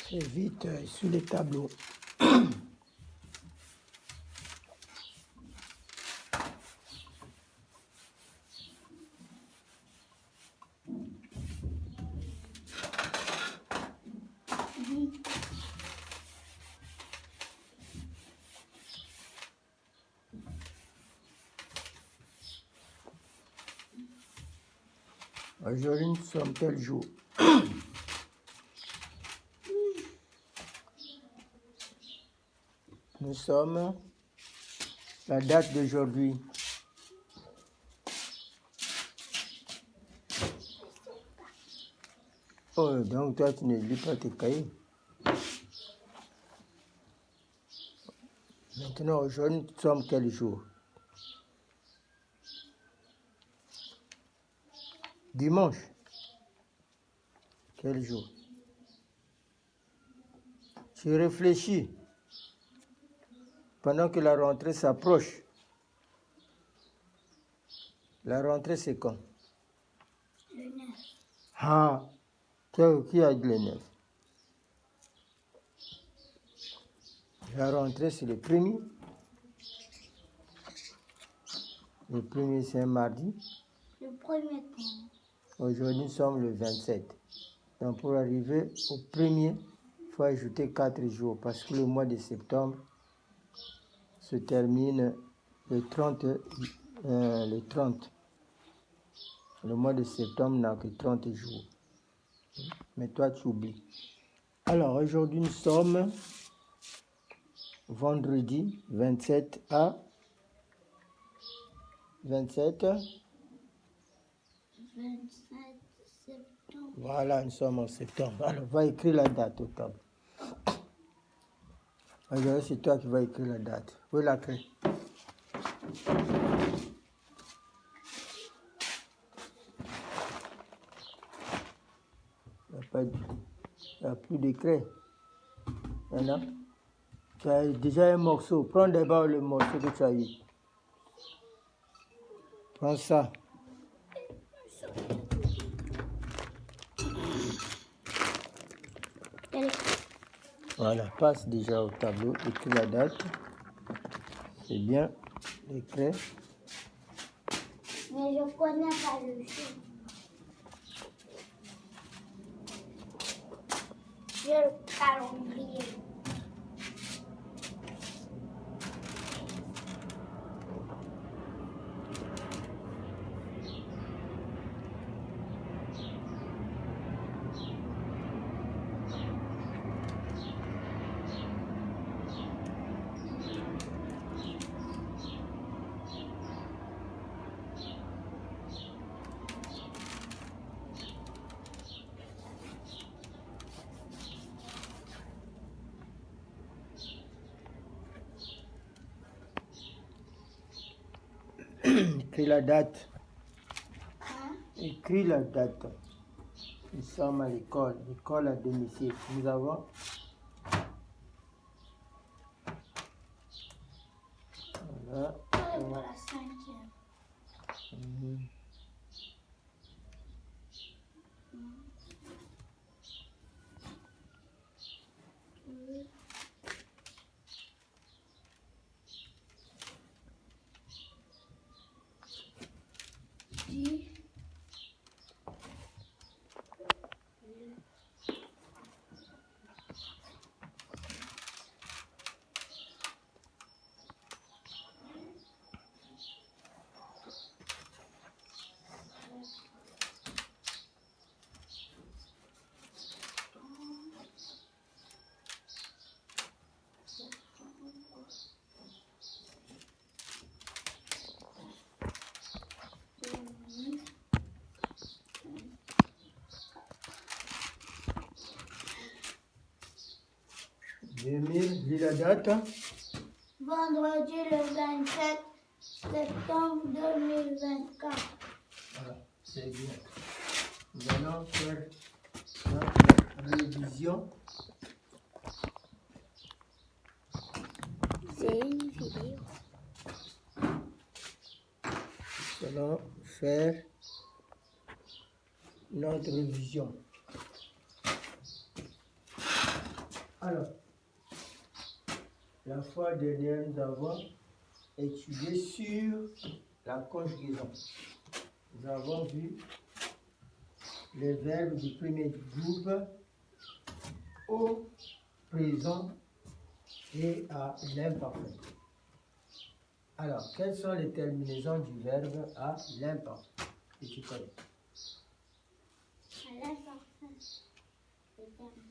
Très vite sur les tableaux. Aujourd'hui, nous sommes quel jour? Nous sommes la date d'aujourd'hui. Oh, donc toi, tu ne lis pas tes cahiers. Maintenant, aujourd'hui, nous sommes quel jour? Dimanche. Quel jour? Tu réfléchis pendant que la rentrée s'approche. La rentrée, c'est quand? Le 9. Ah, qui a dit le 9? La rentrée, c'est le 1er. Le 1er, c'est un mardi. Le 1er temps. Aujourd'hui, nous sommes le 27. Donc, pour arriver au 1er, il faut ajouter 4 jours parce que le mois de septembre se termine le 30. Le mois de septembre n'a que 30 jours. Mais toi, tu oublies. Alors, aujourd'hui, nous sommes vendredi 27 à 27. 27 septembre. Voilà, nous sommes en septembre. Alors, va écrire la date au tableau. Aujourd'hui, c'est toi qui vas écrire la date. Où est la clé? Il n'y a plus de craie. Il y en a. Tu as déjà un morceau. Prends d'abord le morceau que tu as eu. Prends ça. Voilà, passe déjà au tableau, écris la date. C'est bien, les craies. Mais je connais pas le jour. J'ai le calendrier. Écris la date. Hein? Écris la date. Nous sommes à l'école, l'école à domicile. Nous avons. Voilà. C'est pour la 5e. Mhm. Lis la date. Vendredi le 27 septembre 2024. Voilà, c'est bien. Nous allons faire notre révision. C'est une vidéo. Nous allons faire notre révision. Alors, la fois dernière, nous avons étudié sur la conjugaison. Nous avons vu les verbes du premier groupe au présent et à l'imparfait. Alors, quelles sont les terminaisons du verbe à l'imparfait que tu connais? À l'imparfait. Le terminant.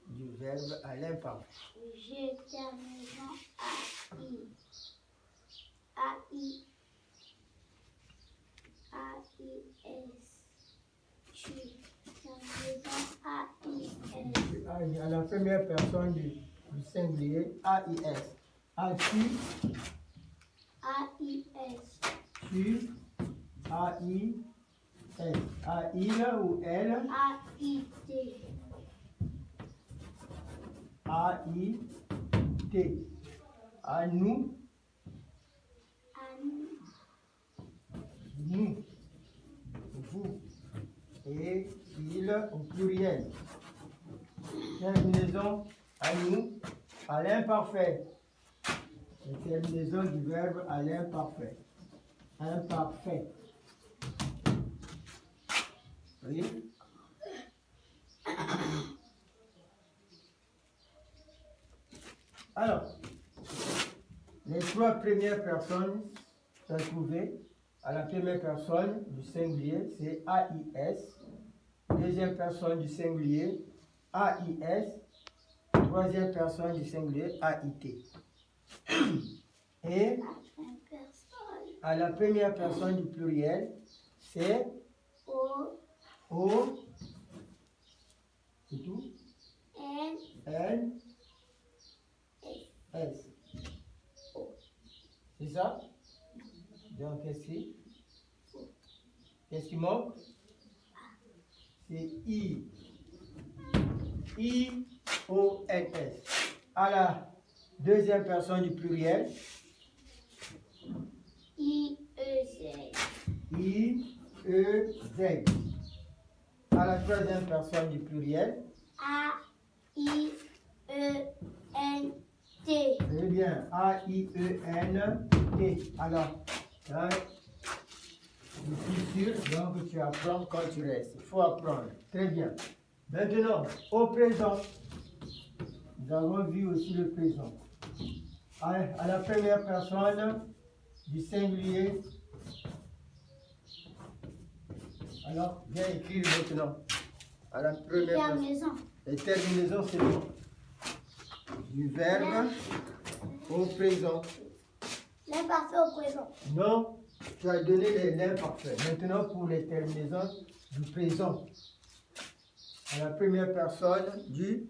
Du verbe à l'imparfait. Je terminant AI. AI. AIS. Tu terminant AIS. À la première personne du singulier, AIS. As-tu, AIS. tu, AIS. A il ou elle, AIT. AIT. À nous, nous, vous. Et il au pluriel. Terminaison à nous, à l'imparfait. La terminaison du verbe à l'imparfait. Imparfait. Oui. Alors, les trois premières personnes sont trouvées. À la première personne du singulier, c'est AIS. Deuxième personne du singulier, AIS. Troisième personne du singulier, AIT. Et à la première personne du pluriel, c'est O. C'est tout? N. S. C'est ça? Donc, qu'est-ce qui manque? C'est I. I-O-N-S. À la deuxième personne du pluriel, IEZ. I-E-Z. À la troisième personne du pluriel, A-I-E-N-T. très bien, A-I-E-N-T. Alors, hein, je suis sûr, donc tu apprends quand tu restes. Il faut apprendre. Très bien. Maintenant, au présent, nous avons vu aussi le présent. À la première personne du singulier. Alors, viens écrire maintenant. À la première personne. Terminaison. Les terminaisons, c'est bon. Du verbe au présent. L'imparfait au présent. Non, tu as donné l'imparfait. Maintenant, pour les terminaisons du présent. À la première personne du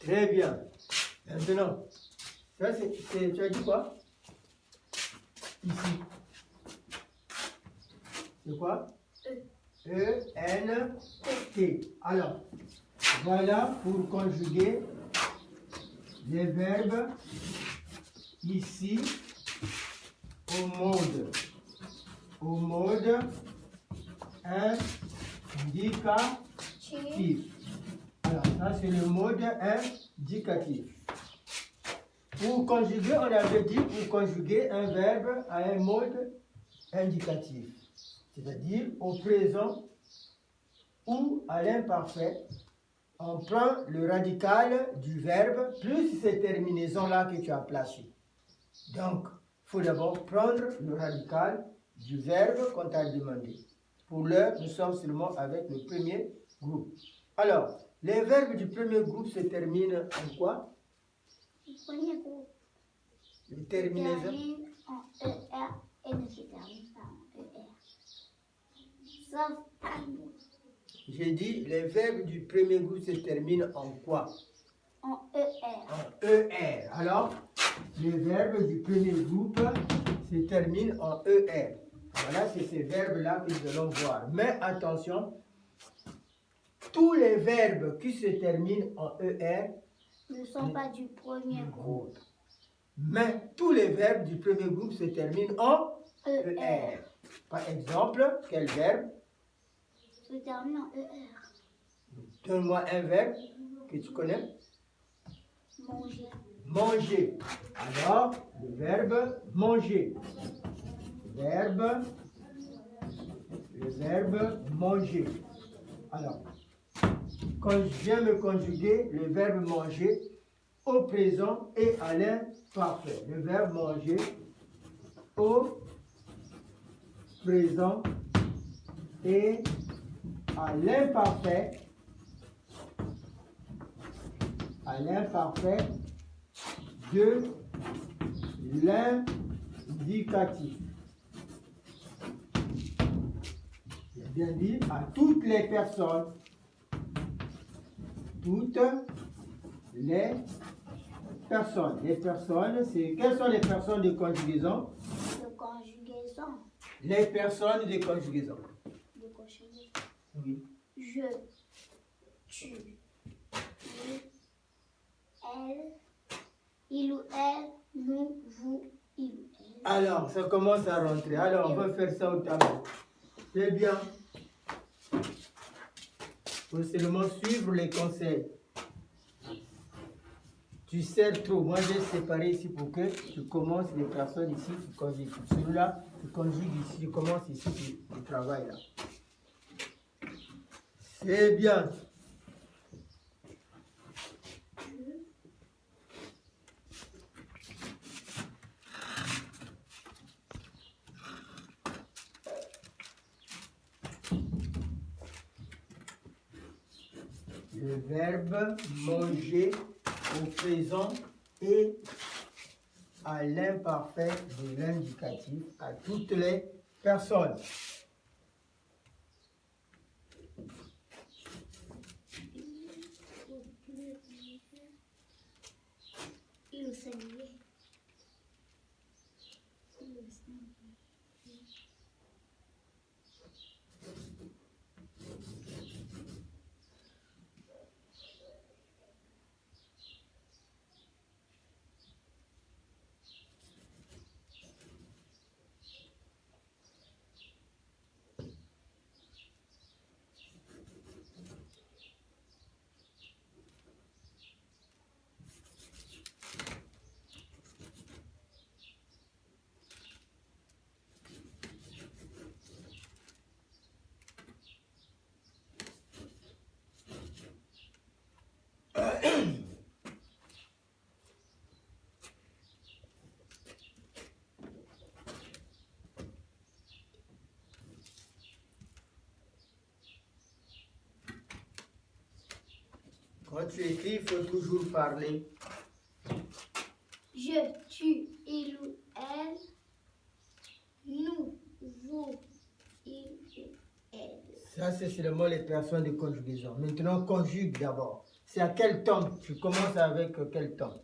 Très bien. Maintenant, ça c'est, tu as dit quoi? Ici. C'est quoi? E-N-T. Alors, voilà pour conjuguer les verbes ici au mode. Au mode indicatif. Alors, ça c'est le mode indicatif. Pour conjuguer, on avait dit pour conjuguer un verbe à un mode indicatif. C'est-à-dire au présent ou à l'imparfait, on prend le radical du verbe plus ces terminaisons-là que tu as placées. Donc, il faut d'abord prendre le radical du verbe qu'on t'a demandé. Pour l'heure, nous sommes seulement avec le premier groupe. Alors, les verbes du premier groupe se terminent en quoi? Le premier groupe. Les terminaisons. Termine en ER et ne se termine pas en ER. Sauf un mot. J'ai dit, les verbes du premier groupe se terminent en quoi? En ER. En ER. Alors, les verbes du premier groupe se terminent en ER. Voilà, c'est ces verbes-là que nous allons voir. Mais attention, tous les verbes qui se terminent en ER ne sont pas du premier groupe. Mais tous les verbes du premier groupe se terminent en ER. Par exemple, quel verbe? Se termine en ER. Donne-moi un verbe que tu connais. Manger. Manger. Alors, le verbe manger. Le verbe manger. Alors, quand je viens me conjuguer le verbe manger au présent et à l'imparfait. Le verbe manger au présent et à l'imparfait de l'indicatif. J'ai bien dit à toutes les personnes. Toutes les personnes. Les personnes, c'est quelles sont les personnes de conjugaison? De conjugaison. Les personnes de conjugaison. De conjugaison. Oui. Je, tu, elle, il ou elle, nous, vous, il ou elle. Alors, ça commence à rentrer. Alors, on va faire ça au tableau. C'est bien. Il faut seulement suivre les conseils. Tu sers trop. Moi, j'ai séparé ici pour que tu commences les personnes ici, tu conjugues. Celui-là, tu conjugues ici, tu commences ici, tu travailles là. C'est bien. Le verbe manger au présent et à l'imparfait de l'indicatif à toutes les personnes. Il ou singulier. Quand tu écris, il faut toujours parler. Je, tu, il ou elle, nous, vous, il ou elle. Ça, c'est seulement les personnes de conjugaison. Maintenant, conjugue d'abord. C'est à quel temps? Tu commences avec quel temps?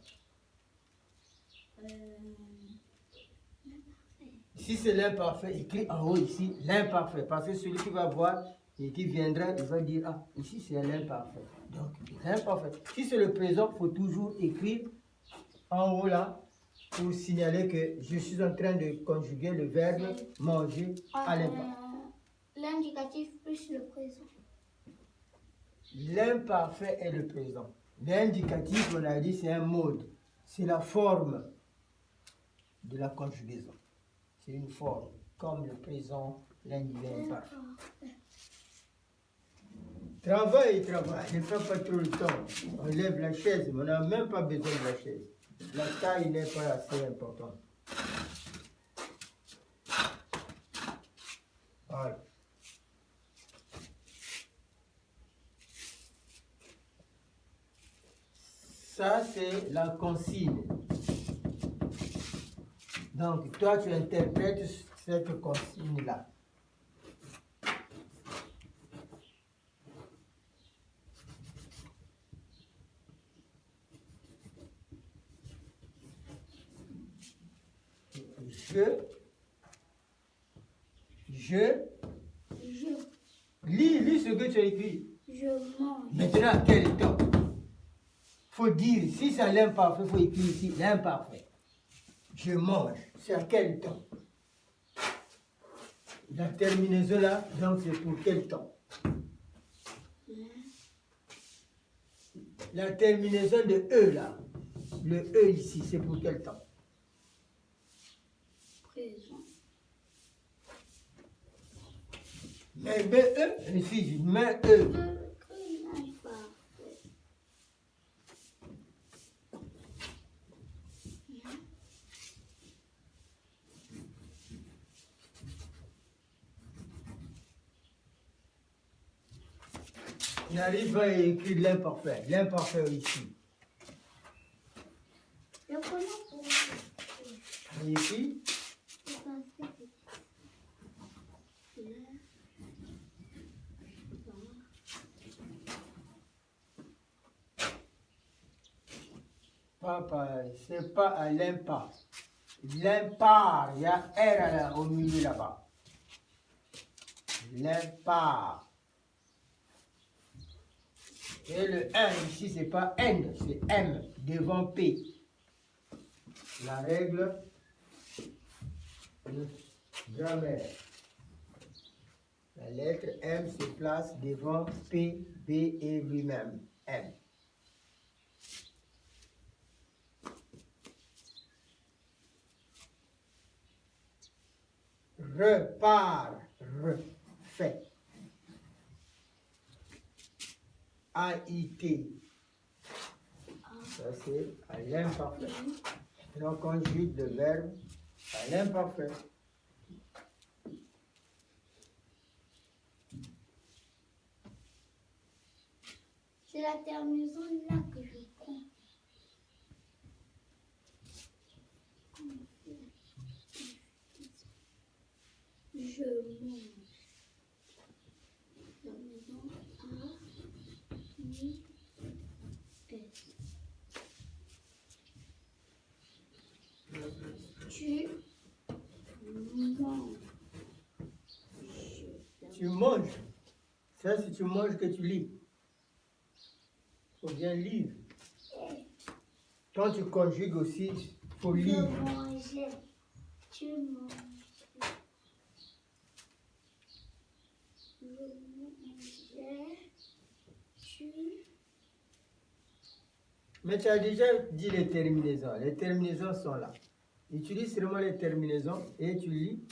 Si c'est l'imparfait, écris en haut ici l'imparfait. Parce que celui qui va voir et qui viendra, il va dire, ah, ici c'est l'imparfait. Donc, l'imparfait. Si c'est le présent, il faut toujours écrire en haut là pour signaler que je suis en train de conjuguer le verbe manger à l'imparfait. L'indicatif plus le présent. L'imparfait est le présent. L'indicatif, on a dit, c'est un mode. C'est la forme de la conjugaison. C'est une forme, comme le présent, l'imparfait. Travail, ne prends pas trop le temps. On lève la chaise, mais on n'a même pas besoin de la chaise. La taille n'est pas assez importante. Voilà. Ça, c'est la consigne. Donc, toi, tu interprètes cette consigne-là. Je. Lis ce que tu as écrit. Je mange. Maintenant, quel temps? Faut dire, si c'est l'imparfait, il faut écrire ici l'imparfait. Je mange. C'est à quel temps? La terminaison là, donc c'est pour quel temps? La terminaison de E là, le E ici, c'est pour quel temps? Présent. Mais E, ici, mais E. On arrive à écrire l'imparfait. L'imparfait ici. On écrit. C'est pas à l'impar. L'impar, il y a R au milieu là-bas. L'impar. Et le 1 ici, c'est pas N, c'est M devant P. La règle de grammaire. La lettre M se place devant P, B et lui-même. M. Repart, refait. A-I-T. Ça c'est à l'imparfait. On conjugue le verbe à l'imparfait. C'est la terminaison là que je prends. Je mange. Terminaison A, I, S. Tu manges. Tu manges. Ça, c'est tu manges que tu lis. Il faut bien lire. Quand tu conjugues aussi, il faut lire. Je mangeais. Tu manges. Je mangeais. Tu. Mais tu as déjà dit les terminaisons. Les terminaisons sont là. Utilise seulement les terminaisons et tu lis.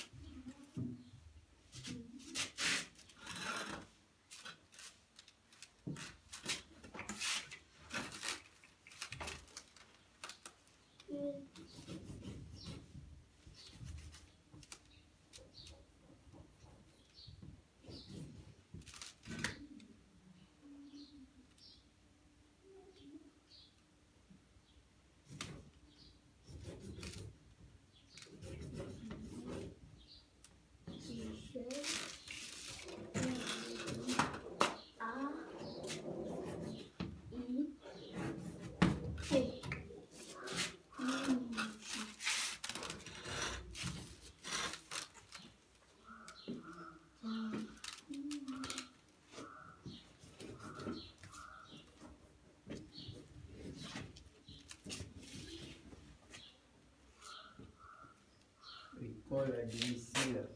École à domicile.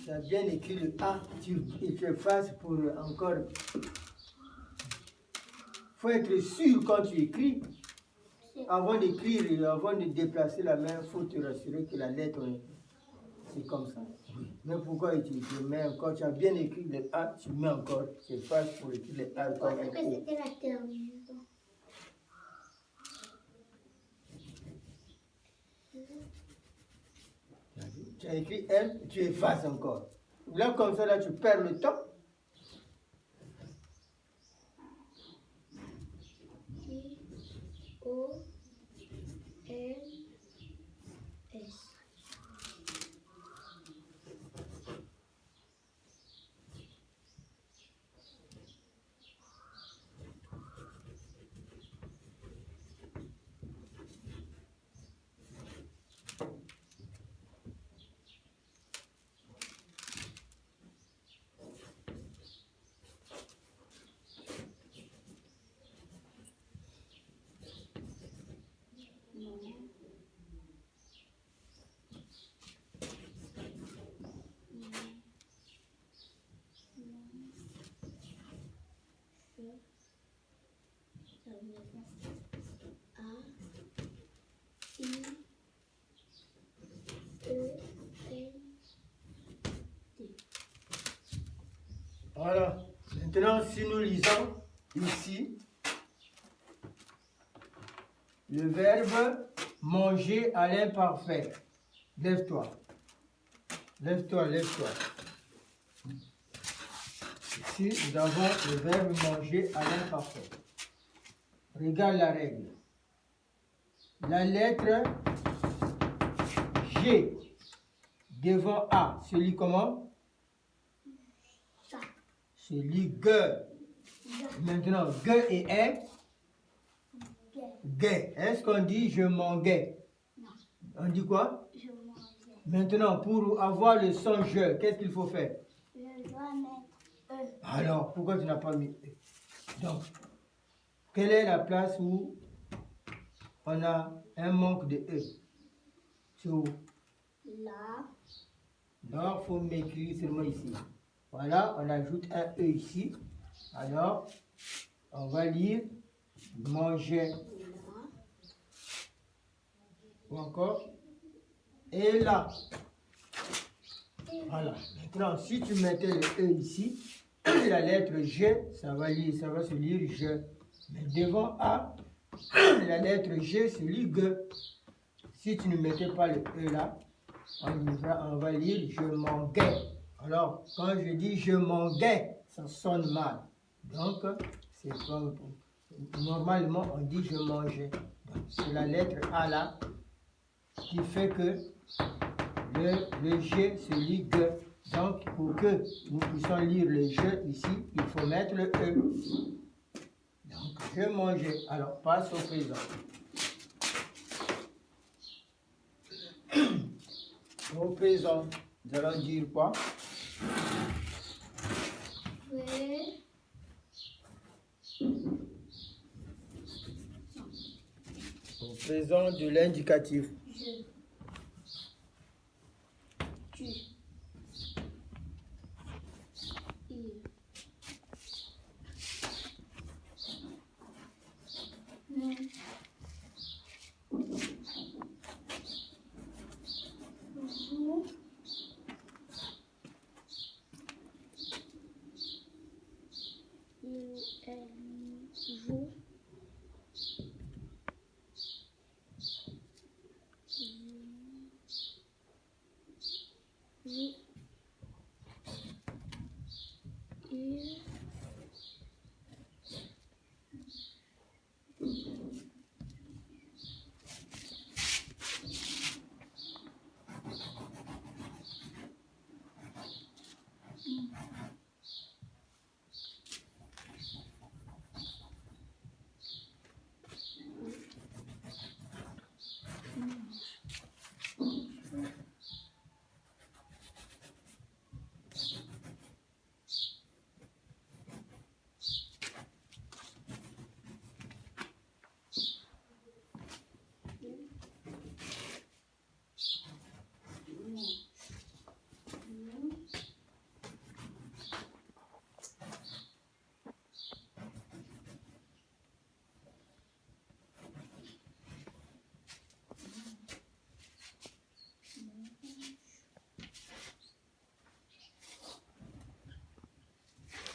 Tu as bien écrit le A, tu effaces pour encore. Il faut être sûr quand tu écris. Avant d'écrire et avant de déplacer la main, il faut te rassurer que la lettre, c'est comme ça. Mais pourquoi tu mets encore, tu as bien écrit le A, tu mets encore, tu effaces pour écrire le A comme Parce que un O. c'était la terminaison. Tu as écrit M, tu effaces encore. Là, comme ça, là, tu perds le temps. I-O-N-S. si nous lisons ici, le verbe manger à l'imparfait. Lève-toi. Lève-toi, lève-toi. Ici, nous avons le verbe manger à l'imparfait. Regarde la règle. La lettre G devant A se lit comment? Ça. Se lit G. Maintenant, G et E. Gai. Est-ce qu'on dit je manguais? Non. On dit quoi? Je mangeais. Maintenant, pour avoir le son je, qu'est-ce qu'il faut faire? Je dois mettre E. Alors, pourquoi tu n'as pas mis E? Donc, quelle est la place où on a un manque de E? C'est où? Là. Donc, il faut m'écrire seulement ici. Voilà, on ajoute un E ici. Alors, on va lire manger. Ou encore. Et là. Voilà. Maintenant, si tu mettais le E ici, la lettre G, ça va se lire je. Mais devant A, la lettre G se lit G. Si tu ne mettais pas le E là, on va lire je manguais. Alors, quand je dis je manguais, ça sonne mal. Donc, c'est comme normalement on dit je mangeais. C'est la lettre A là qui fait que le G se lit G. Donc, pour que nous puissions lire le G ici, il faut mettre le E. Donc, je mangeais. Alors, passe au présent. Au présent, nous allons dire quoi? Oui. Au présent de l'indicatif. Je. Tu. Il. Nous. Vous. Il, elle, vous. Vous. Il.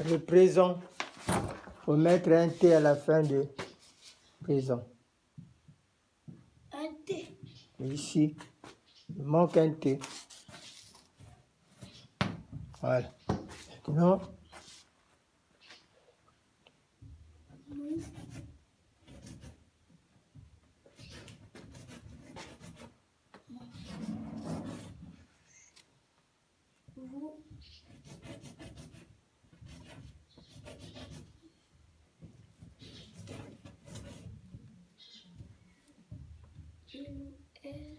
Le présent, il faut mettre un T à la fin de présent. Un T. Ici, il manque un T. Voilà. Maintenant, Nous. Vous. Il, elle.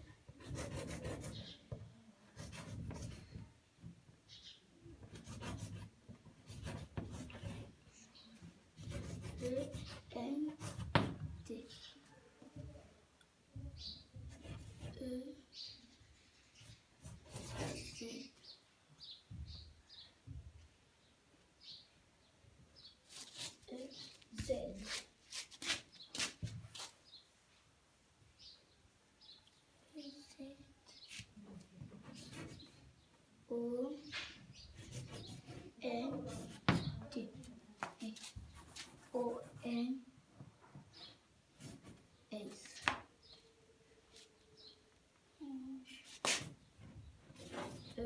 E, N, T. E, C. E, Z. Z. O, N, T. S.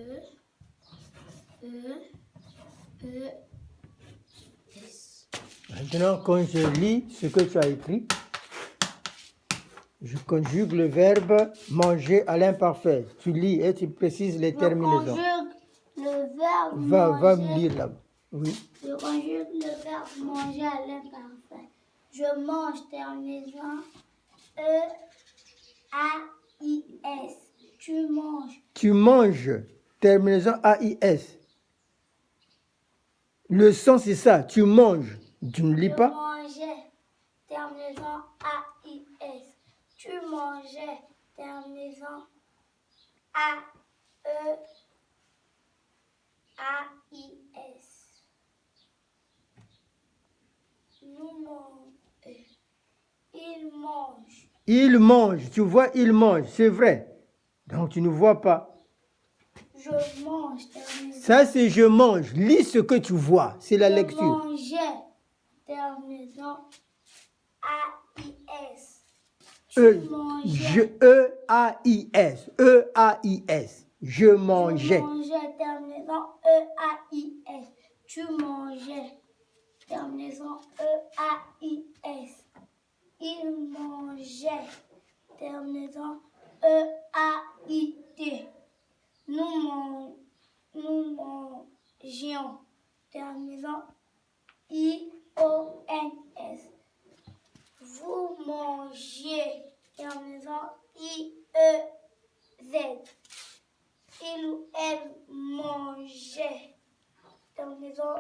Maintenant, quand je lis ce que tu as écrit, je conjugue le verbe manger à l'imparfait. Tu lis et tu précises les terminaisons. Je conjugue le verbe Va manger. me lire là. Oui. Je conjugue le verbe manger à l'imparfait. Je mange, terminaison E-A-I-S. Tu manges. Tu manges, terminaison A-I-S. Le son, c'est ça. Tu manges. Tu ne lis Je pas. mangeais, terminaison A-I-S. Tu mangeais, terminaison A-E-A-I-S. Nous mangeons. Il mange. Il mange. Tu vois, il mange. C'est vrai. Donc, tu ne vois pas. Je mange, terminaison. Ça, c'est je mange. Lis ce que tu vois. C'est la lecture. Je mangeais, terminaison A-I-S. E-A-I-S. E-A-I-S. Je mangeais. Je mangeais, terminaison E-A-I-S. Tu mangeais, terminaison E-A-I-S. Il mangeait, terminaison E-A-I-T. Nous mangions, terminaison I-O-N-S. Vous mangiez, terminaison I-E-Z. Il ou elle mangeait, terminaison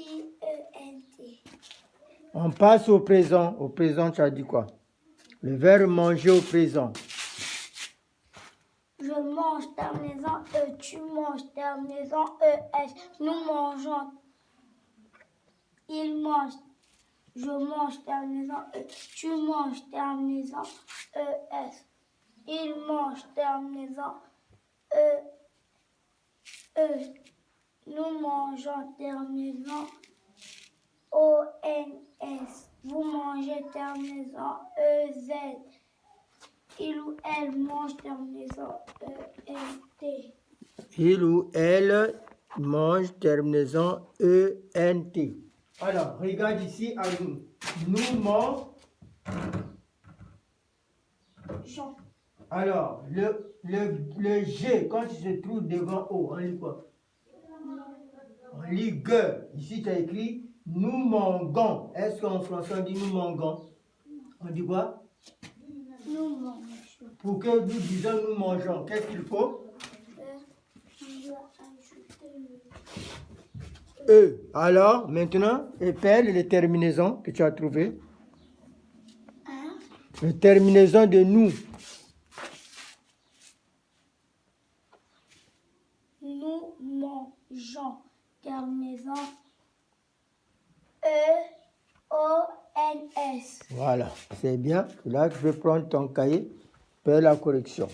E-A-I-E-N-T. On passe au présent. Au présent, tu as dit quoi? Le verbe manger au présent. Je mange, terminaison E. Tu manges, terminaison E-S. Nous mangeons. Il mange. Je mange, terminaison E. Tu manges, terminaison E-S. Il mange, terminaison E. Nous mangeons, terminaison O-N-S. Vous mangez, terminaison E-Z. Il ou elle mange, terminaison E-N-T. Il ou elle mange, terminaison E-N-T. Alors, regarde ici à nous. Nous mangeons. Jean. Alors, le G, quand il se trouve devant O, on lit quoi? On lit G. Ici, tu as écrit nous mangeons. Est-ce qu'en français, on dit nous mangeons? On dit quoi? Nous mangeons. Pour que nous disons nous mangeons, qu'est-ce qu'il faut? On doit ajouter E. Alors, maintenant, épelle les terminaisons que tu as trouvées. un. Les terminaisons de nous. Nous mangeons. Terminaison E-O-N-S. Voilà, c'est bien. Là, tu peux prendre ton cahier, faire la correction.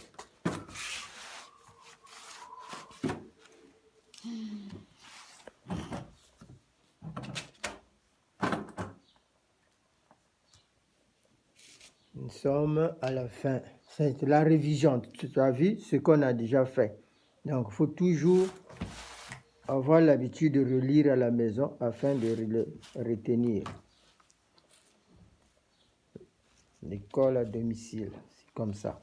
Nous sommes à la fin. C'est la révision. Tu as vu ce qu'on a déjà fait. Donc, il faut toujours avoir l'habitude de relire à la maison afin de le retenir. L'école à domicile, c'est comme ça.